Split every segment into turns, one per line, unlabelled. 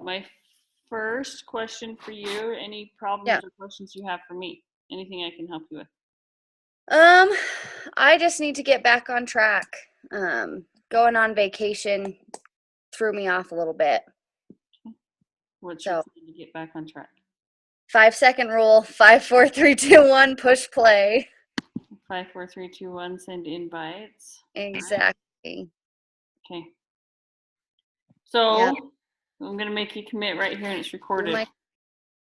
my first question for you, any problems
Yeah.
or questions you have for me? Anything I can help you with?
Um, I just need to get back on track. Going on vacation threw me off a little bit.
What's your
So
plan to get back on track?
5 second rule, 5, 4, 3, 2, 1, push play.
5, 4, 3, 2, 1. Send invites. All right.
Exactly.
Okay.
Yeah.
So I'm gonna make you commit right here, and it's
Do
recorded.
my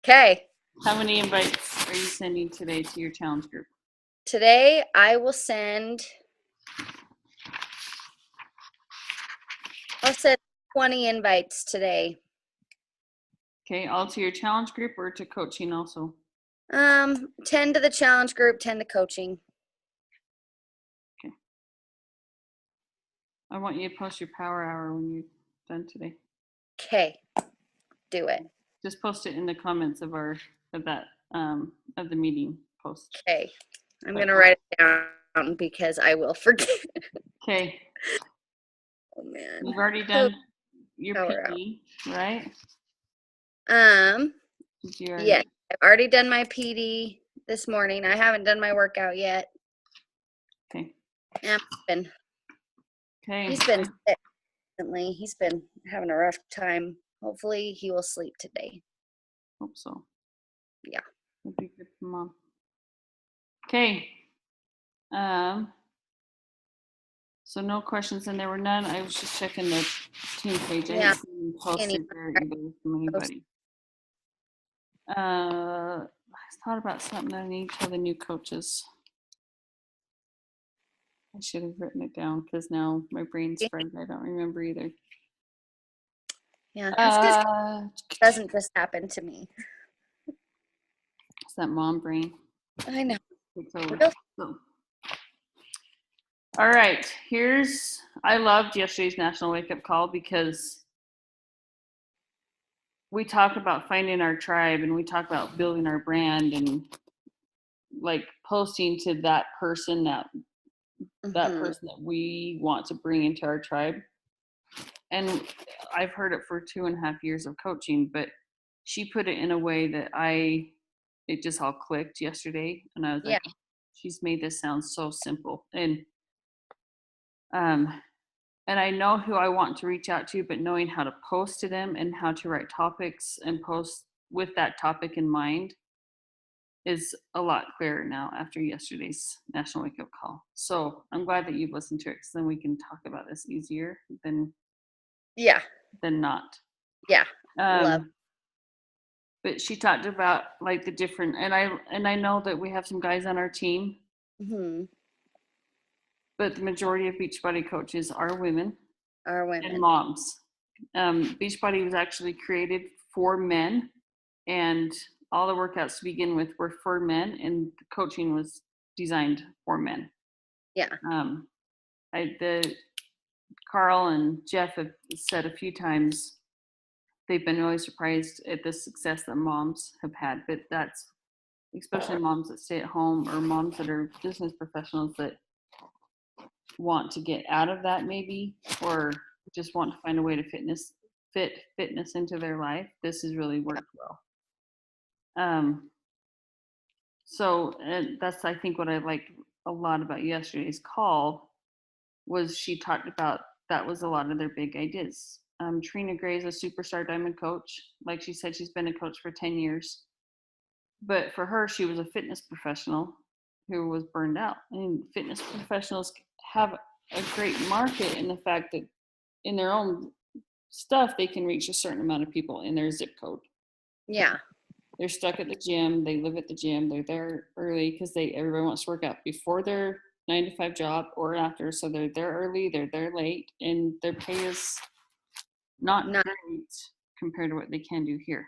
Okay.
How many invites are you sending today to your challenge group?
Today I will send I'll send 20 invites today.
Okay, all to your challenge group or to coaching also?
10 to the challenge group, 10 to coaching.
Okay. I want you to post your power hour when you're done today.
Okay. Do it.
Just post it in the comments of the meeting post.
Okay. I'm gonna write it down because I will forget.
Okay.
Oh man.
You've already done your
Power out.
PD, right? Did you
Yeah,
already?
I've already done my PD this morning. I haven't done my workout yet.
Okay.
Yeah,
Okay.
he's been sick recently. He's been having a rough time. Hopefully he will sleep today.
Hope so.
Yeah.
Would be good for mom. Okay. So no questions, and there were none. I was just checking the team page. I
Yeah.
didn't see any posted there either from anybody. I thought about something that I need to tell the new coaches. I should have written it down because now my brain's fried. I don't remember either.
Yeah. It's just
Uh,
doesn't just happen to me.
it's that mom brain.
I know.
Takes over.
Real
So, all right. I loved yesterday's National Wake Up Call because we talk about finding our tribe and we talk about building our brand and like posting to that person
Mhm.
that we want to bring into our tribe. And I've heard it for 2.5 years of coaching, but she put it in a way that it just all clicked yesterday. And I was
Yeah.
like, she's made this sound so simple. Um, and I know who I want to reach out to, but knowing how to post to them and how to write topics and post with that topic in mind is a lot clearer now after yesterday's National Wake Up Call. So I'm glad that you've listened to it because then we can talk about this easier
Yeah.
than not.
Yeah. Love.
But she talked about like the different, and I know that we have some guys on our team,
Mhm.
but the majority of Beachbody coaches are women
Our
and
women.
moms. Beachbody was actually created for men, and all the workouts to begin with were for men, and the coaching was designed for men.
Yeah.
Um, the Carl and Jeff have said a few times they've been really surprised at the success that moms have had, but that's especially moms that stay at home or moms that are business professionals that want to get out of that maybe or just want to find a way to fit fitness into their life. This has really worked well. So and that's I think what I liked a lot about yesterday's call was she talked about that was a lot of their big ideas. Trina Gray is a superstar diamond coach. Like she said, she's been a coach for 10 years. But for her, she was a fitness professional who was burned out. And fitness professionals have a great market in the fact that in their own stuff, they can reach a certain amount of people in their zip code.
Yeah.
They're stuck at the gym. They live at the gym. They're there early because everybody wants to work out before their 9 to 5 job or after. So they're there early. They're there late, and their pay is not
Not
great compared to what they can do here.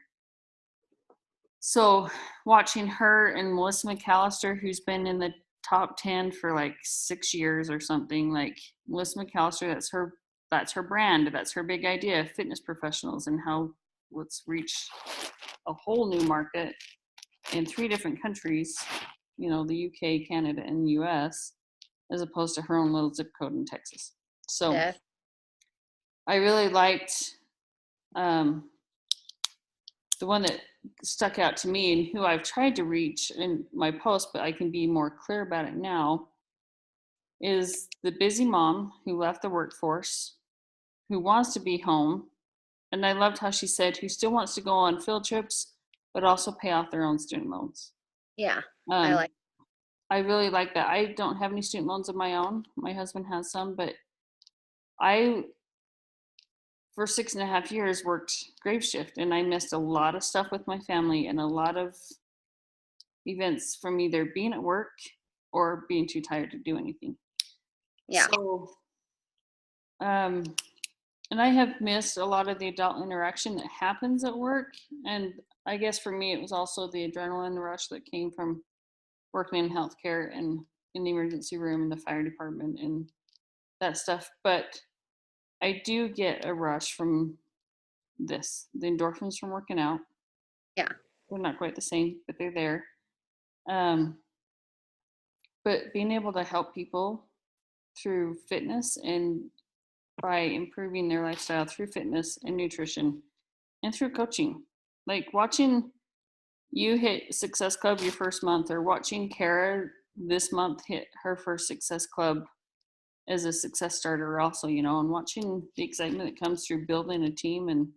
So watching her and Melissa McAllister, who's been in the top 10 for like 6 years or something, like Melissa McAllister, that's her brand. That's her big idea, fitness professionals, and how let's reach a whole new market in 3 different countries, the UK, Canada, and the US, as opposed to her own little zip code in Texas. So
death.
I really liked the one that stuck out to me and who I've tried to reach in my post, but I can be more clear about it now, is the busy mom who left the workforce, who wants to be home. And I loved how she said, who still wants to go on field trips, but also pay off their own student loans.
Yeah. I
Um,
like.
I really like that. I don't have any student loans of my own. My husband has some, but I, for 6.5 years, worked grave shift, and I missed a lot of stuff with my family and a lot of events from either being at work or being too tired to do anything.
Yeah.
So, um, and I have missed a lot of the adult interaction that happens at work. And I guess for me, it was also the adrenaline rush that came from working in healthcare and in the emergency room and the fire department and that stuff. But I do get a rush from this, the endorphins from working out.
Yeah.
They're not quite the same, but they're there. Um, but being able to help people through fitness and by improving their lifestyle through fitness and nutrition and through coaching, like watching you hit Success Club your first month, or watching Kara this month hit her first Success Club as a success starter also, you know, and watching the excitement that comes through building a team and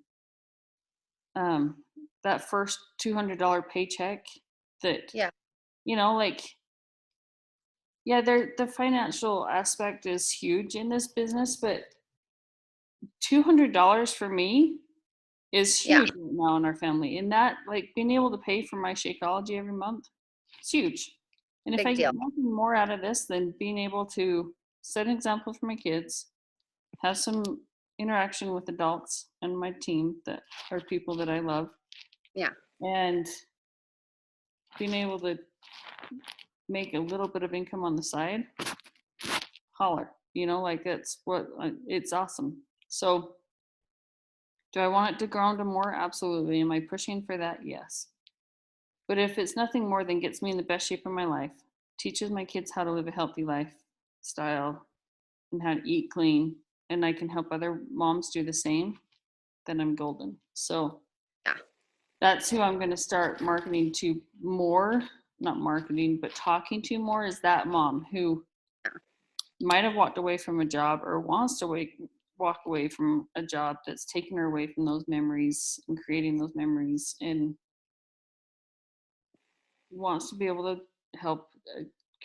um, that first $200 paycheck that,
Yeah.
you know, like, yeah, the financial aspect is huge in this business, but $200 for me is
Yeah.
huge right now in our family. And that, like, being able to pay for my Shakeology every month, it's huge. And if
Big
I get
deal.
nothing more out of this than being able to set an example for my kids, have some interaction with adults and my team that are people that I love,
Yeah.
and being able to make a little bit of income on the side, holler, you know, like that's what it's awesome. So, do I want it to grow into more? Absolutely. Am I pushing for that? Yes. But if it's nothing more than gets me in the best shape of my life, teaches my kids how to live a healthy lifestyle and how to eat clean, and I can help other moms do the same, then I'm golden. So
Yeah.
that's who I'm going to start marketing to more, not marketing, but talking to more, is that mom who might have walked away from a job or wants to walk away from a job that's taken her away from those memories and creating those memories, and wants to be able to help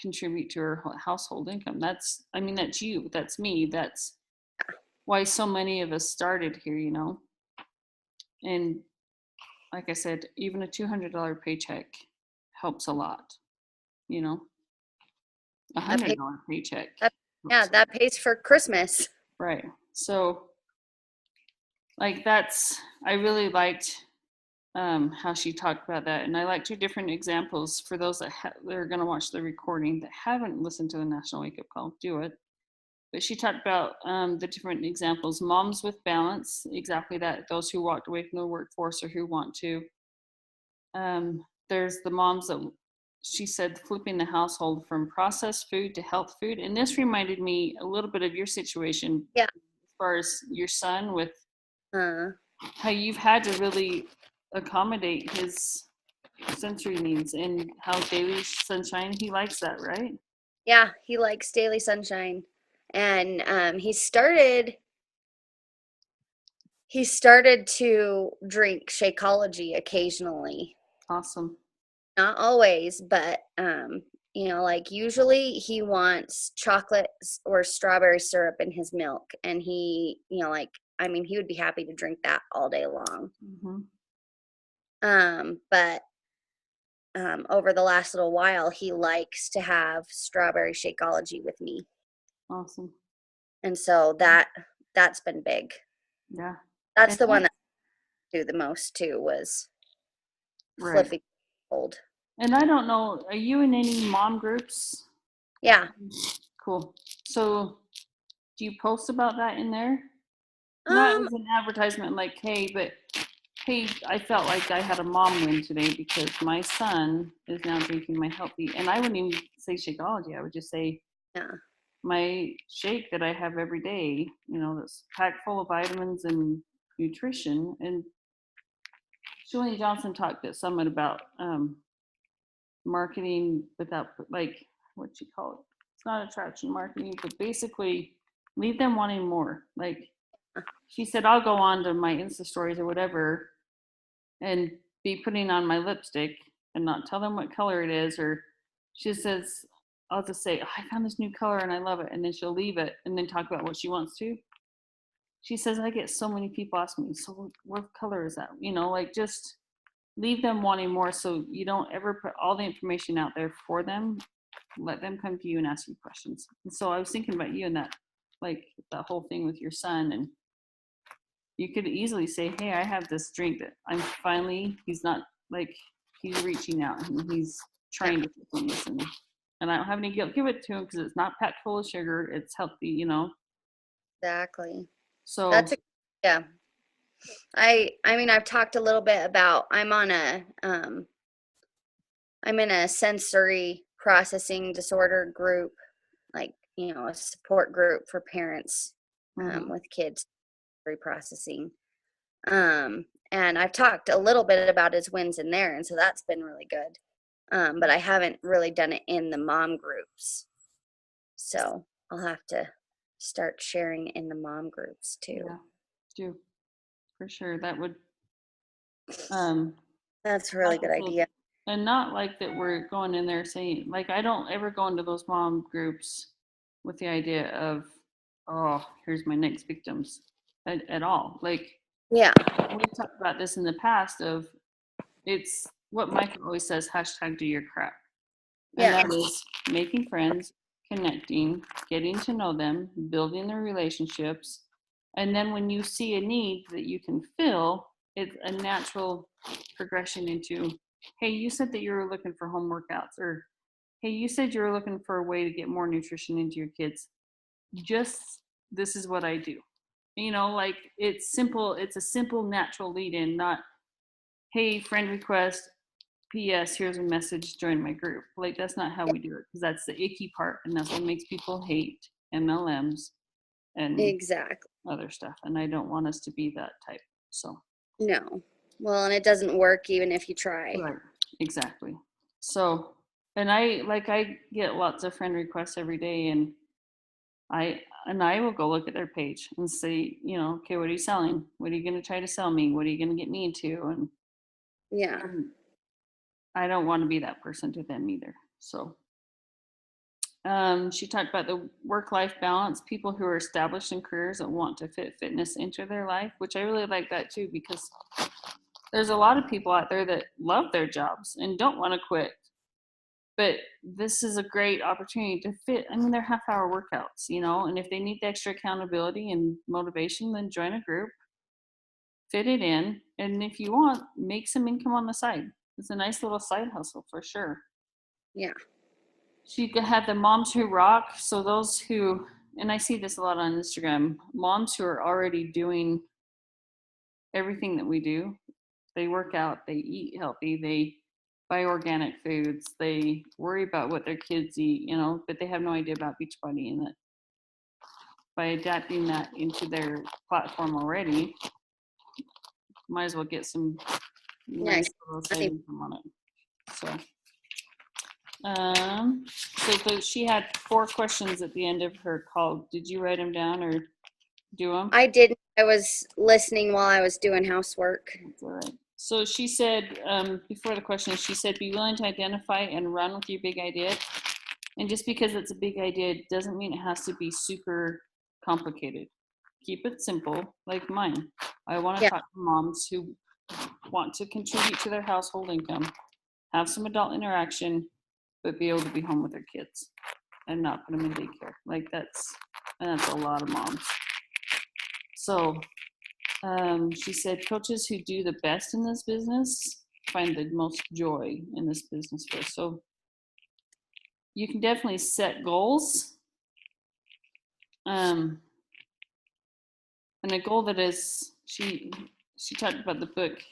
contribute to her household income. That's, I mean, that's you, that's me, that's why so many of us started here, you know. And like I said, even a $200 paycheck helps a lot, you know. a
That
hundred
pays.
dollar paycheck
That, yeah.
helps a lot.
That pays for Christmas.
Right. So like that's, I really liked how she talked about that, and I liked her different examples. For those that are going to watch the recording that haven't listened to the National Wake Up Call, do it. But she talked about the different examples: moms with balance, exactly that, those who walked away from the workforce or who want to. There's the moms that, she said, flipping the household from processed food to health food. And this reminded me a little bit of your situation
Yeah.
as far as your son, with
Uh,
how you've had to really accommodate his sensory needs, and how Daily Sunshine, he likes that, right?
yeah. He likes Daily Sunshine, and he started to drink Shakeology occasionally.
Awesome.
Not always, but like usually he wants chocolate or strawberry syrup in his milk, and he would be happy to drink that all day long.
Hmm.
But over the last little while, he likes to have strawberry Shakeology with me,
Awesome.
and so that's been big.
Yeah.
That's
And
the one that I do the most too, was
right.
flipping old.
And I don't know, are you in any mom groups?
Yeah.
Cool. So do you post about that in there? Not
Um.
as an advertisement, like, hey, but hey, I felt like I had a mom win today because my son is now drinking my healthy, and I wouldn't even say Shakeology. I would just say
Yeah.
my shake that I have every day, you know, that's packed full of vitamins and nutrition. And Julian Johnson talked at Summit about marketing without, like, what you call it? It's not attraction marketing, but basically leave them wanting more. Like she said, I'll go on to my Insta stories or whatever and be putting on my lipstick and not tell them what color it is. Or she says, I'll just say, I found this new color and I love it. And then she'll leave it and then talk about what she wants to. She says, I get so many people asking me, so what color is that? You know, like just leave them wanting more so you don't ever put all the information out there for them. Let them come to you and ask you questions. And so I was thinking about you and that, like that whole thing with your son. And you could easily say, hey, I have this drink that I'm finally, he's not like, he's reaching out and he's
Yeah,
trying to this and I don't have any guilt. Give it to him because it's not packed full of sugar. It's healthy, you know?
exactly.
So,
That's a yeah. I mean I've talked a little bit about I'm in a sensory processing disorder group, like, a support group for parents
mhm,
with kids processing. And I've talked a little bit about his wins in there, and so that's been really good. But I haven't really done it in the mom groups. So I'll have to start sharing in the mom groups too.
yeah, do for sure. That would, um,
That's a
like
really
I
good
said,
idea.
and not like that we're going in there saying, like, I don't ever go into those mom groups with the idea of, oh, here's my next victims at all. Like,
Yeah.
we've talked about this in the past of it's what Michael always says, hashtag do your crap. And
Yeah.
that is making friends, connecting, getting to know them, building their relationships. And then when you see a need that you can fill, it's a natural progression into, hey, you said that you were looking for home workouts, or hey, you said you were looking for a way to get more nutrition into your kids. Just this is what I do. You know, like it's simple, it's a simple, natural lead in, not, hey, friend request, P.S. Here's a message, join my group. Like that's not how
Yeah.
we do it because that's the icky part, and that's what makes people hate MLMs and
Exactly.
other stuff. And I don't want us to be that type. So
No. Well, and it doesn't work even if you try.
right, exactly. So, and I get lots of friend requests every day, and I will go look at their page and see, okay, what are you selling? What are you going to try to sell me? What are you going to get me into?
Yeah.
And I don't want to be that person to them either. So she talked about the work-life balance, people who are established in careers that want to fit fitness into their life, which I really like that too, because there's a lot of people out there that love their jobs and don't want to quit. But this is a great opportunity to fit. I mean, they're half-hour workouts, and if they need the extra accountability and motivation, then join a group, fit it in, and if you want, make some income on the side. It's a nice little side hustle for sure.
Yeah.
She had the moms who rock. So those who, and I see this a lot on Instagram, moms who are already doing everything that we do. They work out, they eat healthy, they buy organic foods, they worry about what their kids eat, but they have no idea about Beachbody. And that by adapting that into their platform already, might as well get some nice
Nice.
little side income on it. So she had 4 questions at the end of her call. Did you write them down or do them?
I didn't. I was listening while I was doing housework.
That's all right. So she said, before the question, she said, be willing to identify and run with your big idea. And just because it's a big idea doesn't mean it has to be super complicated. Keep it simple, like mine. I want to
Yeah.
talk to moms who want to contribute to their household income, have some adult interaction, but be able to be home with their kids and not put them in daycare. Like that's a lot of moms. So she said coaches who do the best in this business find the most joy in this business first. So you can definitely set goals. And a goal that is, she talked about the book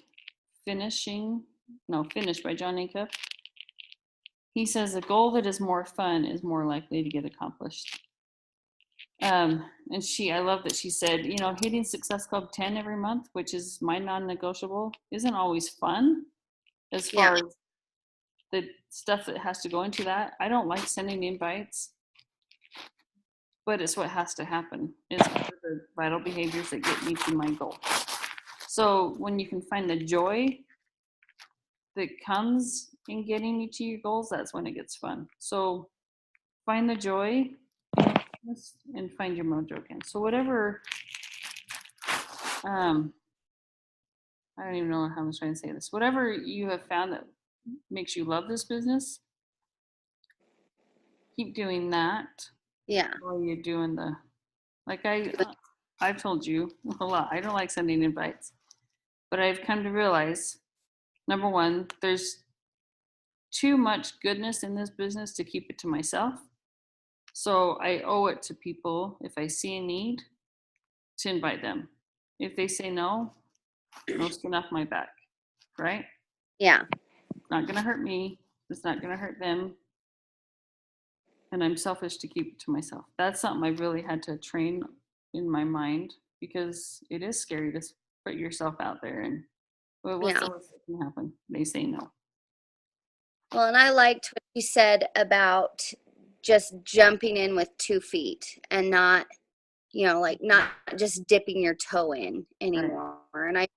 Finished by John Acuff. He says a goal that is more fun is more likely to get accomplished. And I love that she said, hitting Success Club 10 every month, which is my non-negotiable, isn't always fun as
Yeah.
far as the stuff that has to go into that. I don't like sending invites, but it's what has to happen. It's the vital behaviors that get me to my goal. So when you can find the joy that comes in getting you to your goals, that's when it gets fun. So find the joy and find your mojo again. So whatever, I don't even know how I'm trying to say this. Whatever you have found that makes you love this business, keep doing that
Yeah.
while you're doing like I've told you a lot. I don't like sending invites, but I've come to realize, number one, there's too much goodness in this business to keep it to myself. So I owe it to people, if I see a need, to invite them. If they say no skin off my back, right?
Yeah.
It's not gonna hurt me. It's not gonna hurt them. And I'm selfish to keep it to myself. That's something I really had to train in my mind, because it is scary to put yourself out there, and what's
Yeah.
the worst that can happen? They say no.
Well, and I liked what you said about just jumping in with 2 feet and not, like not just dipping your toe in
Right.
anymore. And I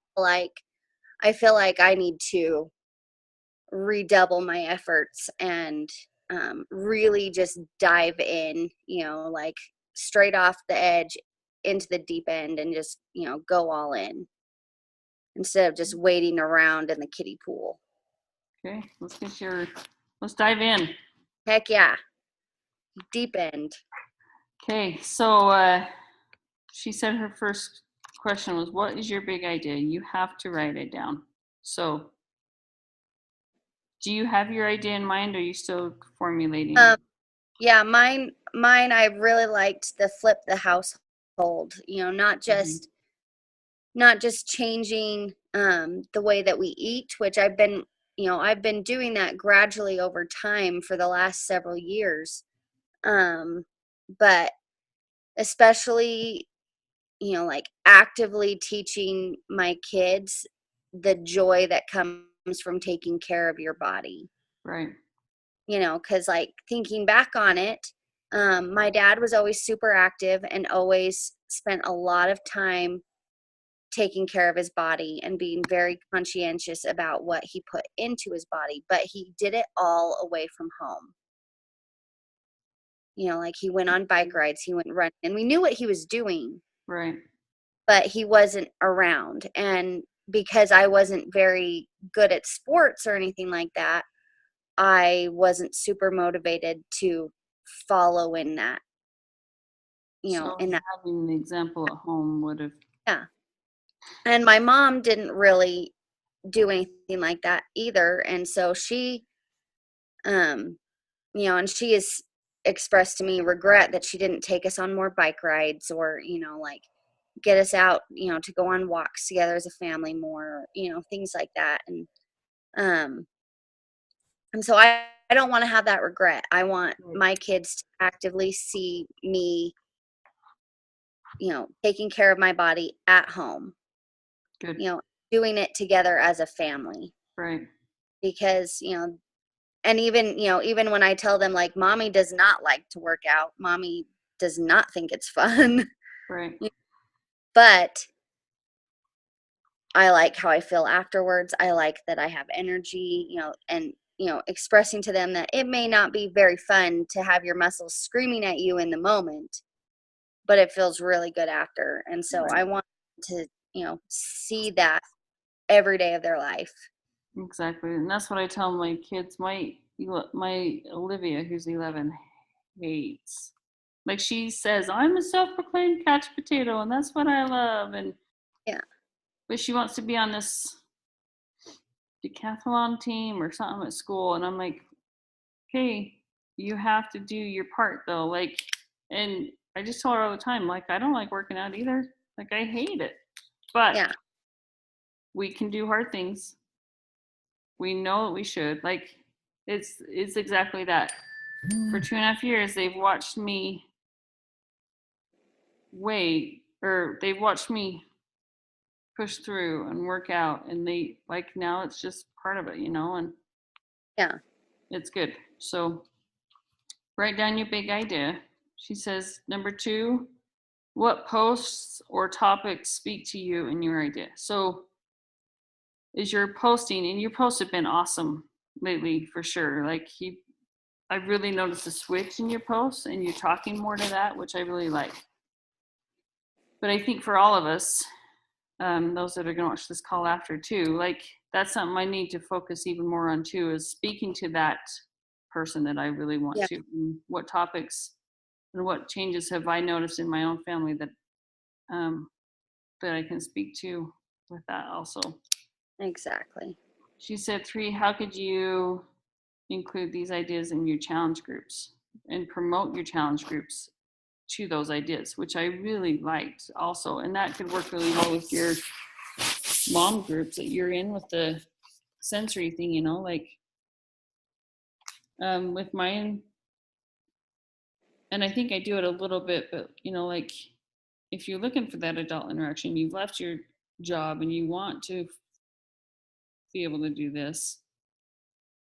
feel like I need to redouble my efforts and really just dive in, like straight off the edge into the deep end and just, go all in instead of just waiting around in the kiddie pool.
Okay, let's dive in.
Heck yeah, deep end.
Okay, so she said her first question was, what is your big idea? You have to write it down. So do you have your idea in mind, or are you still formulating
Um,
it?
yeah, mine. I really liked the flip the household.
Mhm.
Not just changing the way that we eat, which I've been doing that gradually over time for the last several years. But especially, like actively teaching my kids the joy that comes from taking care of your body.
Right,
Because like thinking back on it, my dad was always super active and always spent a lot of time taking care of his body and being very conscientious about what he put into his body, but he did it all away from home. Like he went on bike rides, he went running, and we knew what he was doing,
right.
but he wasn't around. And because I wasn't very good at sports or anything like that, I wasn't super motivated to follow in that,
So
in that.
having the example at home would have,
Yeah. And my mom didn't really do anything like that either. And so um, and she has expressed to me regret that she didn't take us on more bike rides or, like get us out, to go on walks together as a family more, things like that. Um, and so I don't want to have that regret. I want
right,
my kids to actively see me, taking care of my body at home,
good,
you know, doing it together as a family
right,
because, and even when I tell them like mommy does not like to work out, mommy does not think it's fun,
right,
but I like how I feel afterwards. I like that I have energy, and expressing to them that it may not be very fun to have your muscles screaming at you in the moment, but it feels really good after. And so
right.
I want to, see that every day of their life.
Exactly. And that's what I tell my kids. My Olivia, who's 11, hates. Like she says, I'm a self-proclaimed couch potato, and that's what I love. And
Yeah.
but she wants to be on this decathlon team or something at school, and I'm like, okay, you have to do your part though. Like, and I just tell her all the time, like, I don't like working out either. Like, I hate it, but
Yeah.
we can do hard things. We know that we should. Like, it's exactly that. For 2.5 years, they've watched me way, or they've watched me push through and work out, and they like now it's just part of it, and
Yeah.
it's good. So write down your big idea. She says, number 2, what posts or topics speak to you and your idea? So is your posting, and your posts have been awesome lately for sure. Like I've really noticed a switch in your posts, and you're talking more to that, which I really like. But I think for all of us, those that are going to watch this call after too, like that's something I need to focus even more on too, is speaking to that person that I really want
Yeah.
to. And what topics and what changes have I noticed in my own family um, that I can speak to with that also.
Exactly.
She said 3, how could you include these ideas in your challenge groups and promote your challenge groups to those ideas, which I really liked also. And that could work really well with your mom groups that you're in with the sensory thing, like with mine. And I think I do it a little bit, but like if you're looking for that adult interaction, you've left your job and you want to be able to do this,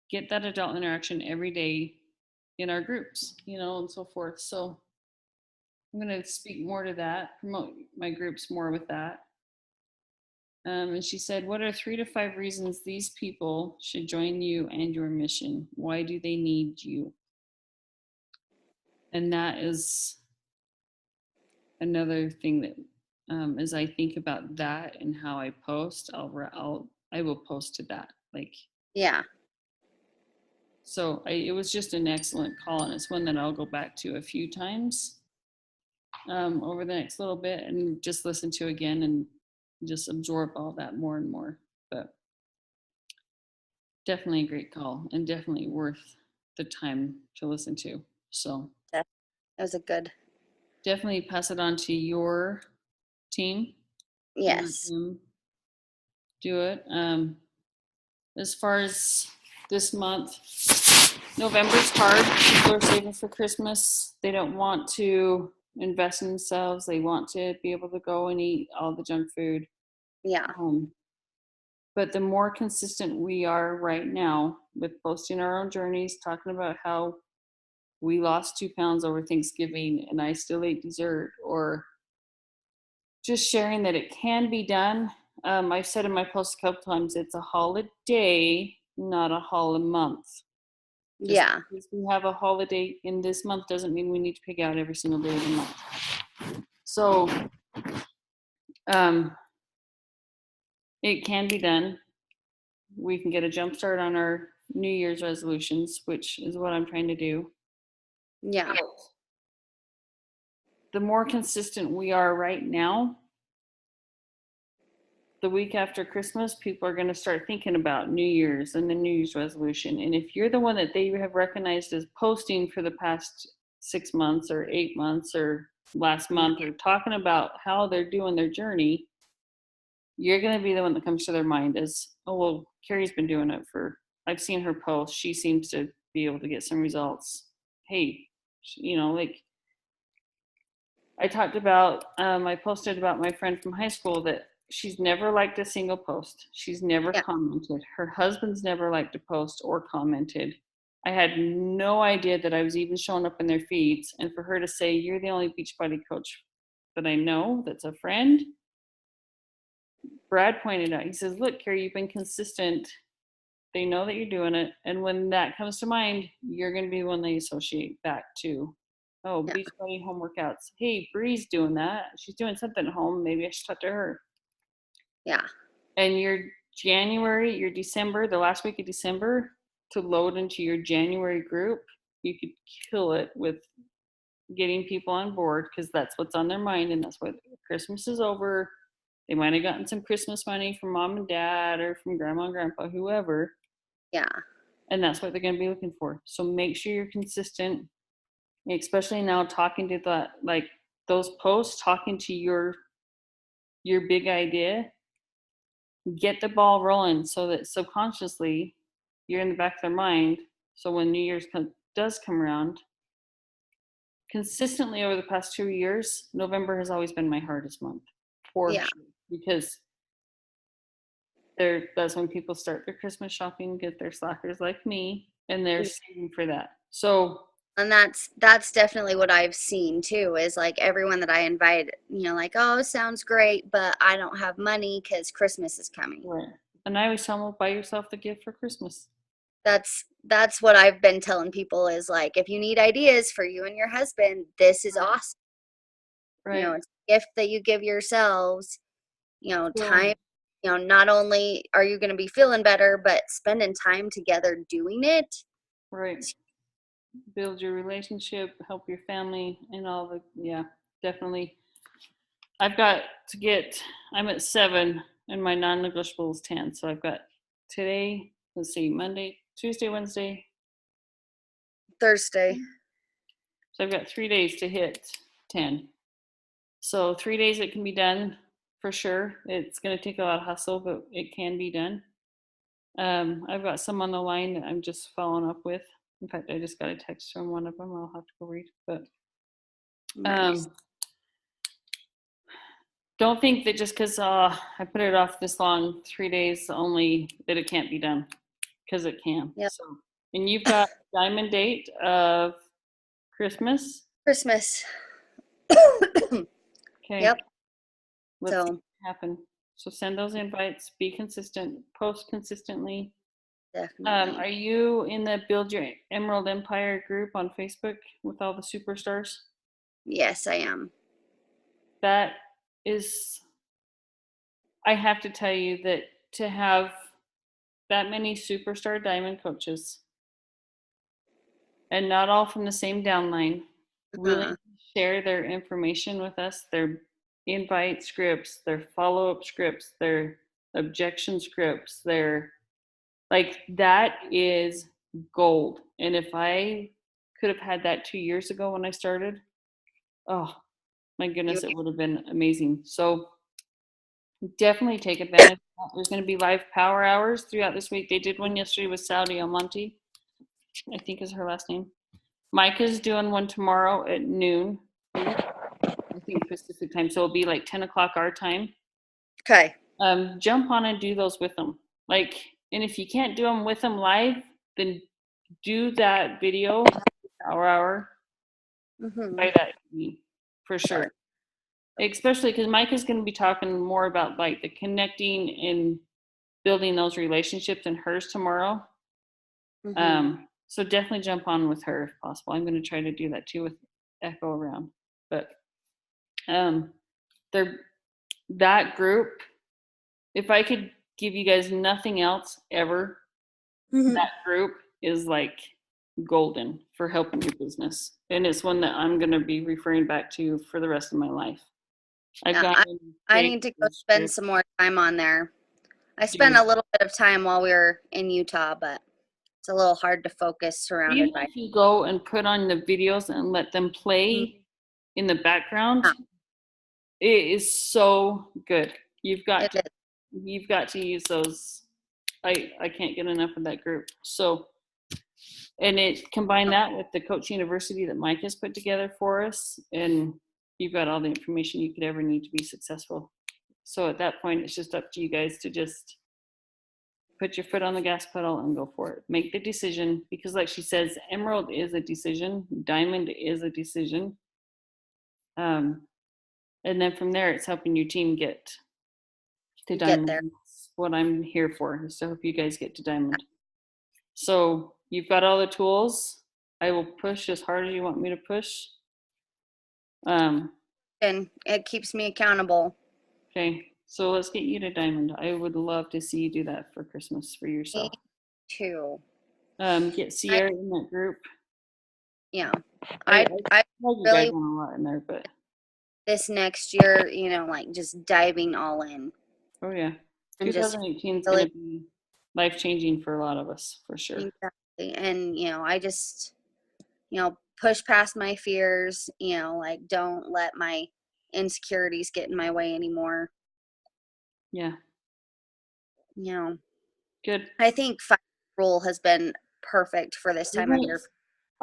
get that adult interaction every day in our groups, and so forth. So I'm going to speak more to that, promote my groups more with that. And she said, what are 3 to 5 reasons these people should join you and your mission? Why do they need you? And that is another thing that, as I think about that and how I post, I will post to that. Like,
Yeah.
so it was just an excellent call, and it's one that I'll go back to a few times over the next little bit and just listen to again and just absorb all that more and more. But definitely a great call and definitely worth the time to listen to. So
That was a good.
definitely pass it on to your team and let
Yes.
them do it. As far as this month, November's hard. People are saving for Christmas. They don't want to invest in themselves. They want to be able to go and eat all the junk food.
Yeah.
But the more consistent we are right now with posting our own journeys, talking about how we lost 2 pounds over Thanksgiving and I still ate dessert, or just sharing that it can be done. I've said in my post a couple times, it's a holiday, not a holiday month. Just
Yeah.
because we have a holiday in this month doesn't mean we need to pick out every single day of the month. So um, it can be done. We can get a jump start on our New Year's resolutions, which is what I'm trying to do.
Yeah.
The more consistent we are right now, the week after Christmas, people are going to start thinking about New Year's and the New Year's resolution. And if you're the one that they have recognized as posting for the past 6 months or 8 months or last month, or talking about how they're doing their journey, you're going to be the one that comes to their mind as, oh, well, Carrie's been doing it I've seen her post. She seems to be able to get some results. Hey, like I talked about, I posted about my friend from high school that she's never liked a single post. She's never
Yeah.
commented. Her husband's never liked a post or commented. I had no idea that I was even showing up in their feeds. And for her to say, you're the only Beachbody coach that I know that's a friend, Brad pointed out, he says, look, Carrie, you've been consistent. They know that you're doing it. And when that comes to mind, you're going to be the one they associate back to. Oh,
Yeah.
Beachbody home workouts. Hey, Bree's doing that. She's doing something at home. Maybe I should talk to her.
Yeah.
And your January, your December, the last week of December, to load into your January group, you could kill it with getting people on board, because that's what's on their mind, and that's what Christmas is over. They might have gotten some Christmas money from mom and dad or from grandma and grandpa, whoever,
Yeah.
and that's what they're going to be looking for. So make sure you're consistent, especially now talking to like those posts, talking to your big idea. Get the ball rolling so that subconsciously you're in the back of their mind. So when New Year's does come around, consistently over the past 2 years, November has always been my hardest month for
Yeah.
sure, because that's when people start their Christmas shopping, get their slackers like me, and they're saving for that. So
And that's definitely what I've seen too, is like everyone that I invite, like, oh, sounds great, but I don't have money because Christmas is coming.
right. And I always tell them, well, buy yourself the gift for Christmas.
That's what I've been telling people, is like, if you need ideas for you and your husband, this is
Right.
awesome.
Right.
It's a gift that you give yourselves,
So,
time. Not only are you going to be feeling better, but spending time together doing it.
right. Build your relationship, help your family, and all the, yeah, definitely. I've got to get, I'm at 7 and my non-negotiable is 10. So I've got today, let's see, Monday, Tuesday, Wednesday.
Thursday.
So I've got 3 days to hit 10. So 3 days it can be done for sure. It's going to take a lot of hustle, but it can be done. I've got some on the line that I'm just following up with. In fact, I just got a text from one of them. I'll have to go read. But
Nice.
don't think that just because I put it off this long, 3 days only, that it can't be done, because it can.
Yep.
So, and you've got diamond date of Christmas.
Christmas.
Okay,
Yep.
let's see
So
what happen. So send those invites. Be consistent. Post consistently. Are
definitely.
you in the Build Your Emerald Empire group on Facebook with all the superstars?
Yes, I am.
That is, I have to tell you that to have that many superstar diamond coaches, and not all from the same downline, willing
Uh,
to share their information with us, their invite scripts, their follow-up scripts, their objection scripts, their, like, that is gold. And if I could have had that 2 years ago when I started, oh my
you,
goodness, it would have been amazing. So definitely take advantage of that. There's going to be live power hours throughout this week. They did one yesterday with Saudi Almonte, I think is her last name. Micah's doing one tomorrow at noon, I think Pacific time. So it'll be like 10 o'clock our time.
okay.
Jump on and do those with them. Like, and if you can't do them with them live, then do that video hour
Mm-hmm.
by that evening, for sure. Especially because Micah's going to be talking more about like the connecting and building those relationships in hers tomorrow.
Mm-hmm.
So definitely jump on with her if possible. I'm going to try to do that too with Echo around. But they're that group. If I could give you guys nothing else ever,
Mm-hmm.
that group is like golden for helping your business, and it's one that I'm going to be referring back to for the rest of my life. I've
Yeah,
gotten
I
great
need to go spend some more time on there. I spent
do.
a little bit of time while we were in Utah, but it's a little hard to focus
Even
surrounded by.
if you go and put on the videos and let them play in the background,
Yeah,
it is so good. You've got
it
to you've got to use those. I can't get enough of that group. So, and it combine
is.
that with the Coach University that Mike has put together for us, and you've got all the information you could ever need to be successful. So at that point, it's just up to you guys to just put your foot on the gas pedal and go for it. Make the decision, because like she says, Emerald is a decision, Diamond is a decision. Um, and then from there, it's helping your team get to
Get
Diamond.
there.
That's what I'm here for, is to help you guys get to Diamond. So you've got all the tools. I will push as hard as you want me to push.
And it keeps me accountable.
Okay, so let's get you to Diamond. I would love to see you do that for Christmas for
Me
yourself.
too.
Get
I
Sierra in that group.
yeah.
I
I
plug you guys
really,
on a lot in there, but
this next year, like just diving all in
oh yeah,
and just
2018 is going
really
to be life changing for a lot of us, for sure.
exactly. And I just push past my fears. Like, don't let my insecurities get in my way anymore.
Yeah,
You know,
good.
I think 5 rule has been perfect for this time
Isn't
of
it?
year.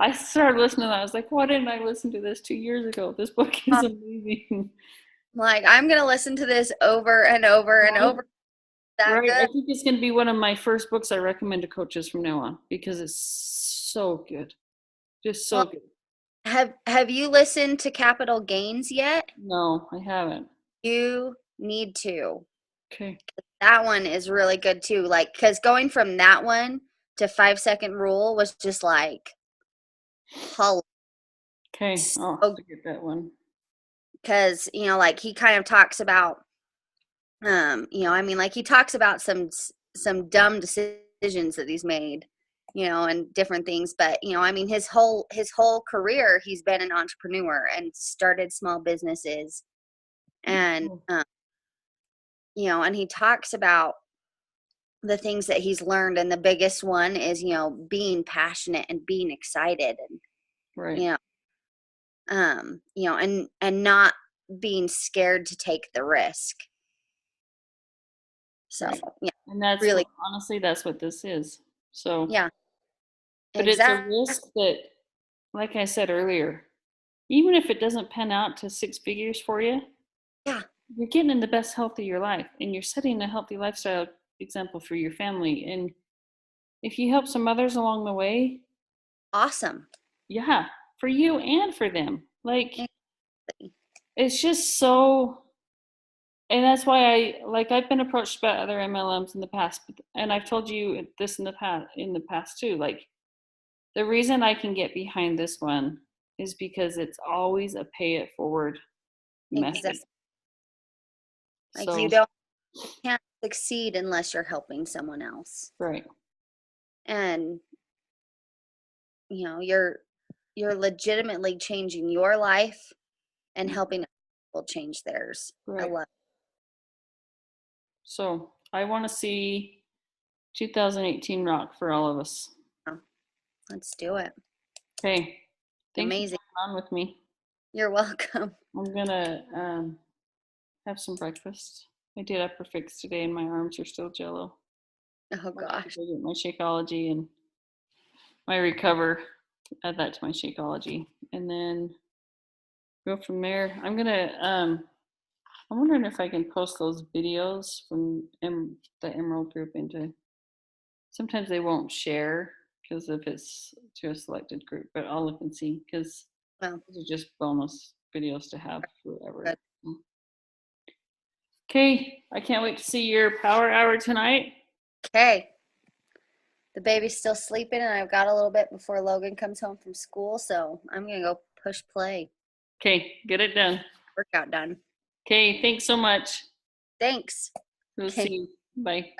I started listening to that. I was like, why didn't I listen to this 2 years ago? This book is amazing.
Like, I'm gonna listen to this over and over and
Right?
over. That
Right. I
good?
think it's going to be one of my first books I recommend to coaches from now on because it's so good. Just so
Well,
good.
have you listened to Capital Gains yet?
No, I haven't.
You need to.
Okay.
That one is really good too. Like, because going from that one to 5 Second Rule was just like, hull.
Okay. I'll have to get that one.
Because, like he kind of talks about, I mean, like he talks about some dumb decisions that he's made, and different things. But, I mean, his whole career, he's been an entrepreneur and started small businesses. And,
Oh,
and he talks about the things that he's learned, and the biggest one is being passionate and being excited, and
right.
you know and not being scared to take the risk. So
Right.
yeah,
And that's
really,
what, honestly, that's what this is. So,
yeah,
but it's a
exactly.
risk that, like I said earlier, even if it doesn't pan out to six figures for you,
Yeah,
you're getting in the best health of your life and you're setting a healthy lifestyle example for your family. And if you help some others along the way,
awesome.
yeah, for you and for them. Like,
Exactly.
it's just so, and that's why I've been approached by other MLMs in the past, and I've told you this in the past too. Like, the reason I can get behind this one is because it's always a pay it forward method.
Exactly. Like,
So,
can't succeed unless you're helping someone else,
right,
and you're legitimately changing your life and helping people change theirs. I
right.
love
So I want to see 2018 rock for all of us.
it. Let's do it.
Okay, thanks for
Amazing.
coming on with me.
You're welcome.
I'm gonna have some breakfast. I did upper fix today, and my arms are still jello.
Oh
I have to
gosh.
go get my Shakeology and my Recover. Add that to my Shakeology, and then go from there. I'm wondering if I can post those videos from the Emerald group into. Sometimes they won't share because if it's to a selected group, but I'll look and see because
Well,
those are just bonus videos to have forever.
good.
Okay, I can't wait to see your power hour tonight.
Okay. The baby's still sleeping, and I've got a little bit before Logan comes home from school, so I'm gonna go push play.
Okay, get it done.
Workout done.
Okay, thanks so much.
Thanks.
We'll see
Okay.
you. Bye.